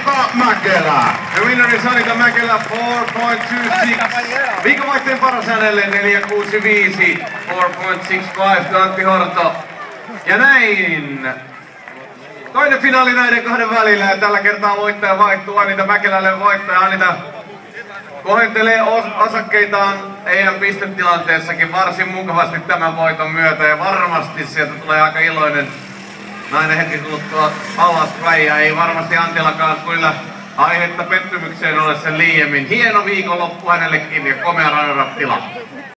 Anita Mäkelä. The winner is Anita Mäkelä 4.26. Viikonvaihteen paras hänelle 4.65. 4.65 Antti Horto. Ja näin. Toinen finaali näiden kahden välillä ja tällä kertaa voittaja vaihtuu Anita Mäkelälle. Voittaja Anita kohentelee osakkeitaan EM-pistetilanteessakin varsin mukavasti tämän voiton myötä ja varmasti sieltä tulee aika iloinen nainen hetki kuluttua alaspäin ja ei varmasti Antillakaan kyllä aihetta pettymykseen ole sen liiemmin. Hieno viikonloppu hänellekin ja komea Raino Rattila.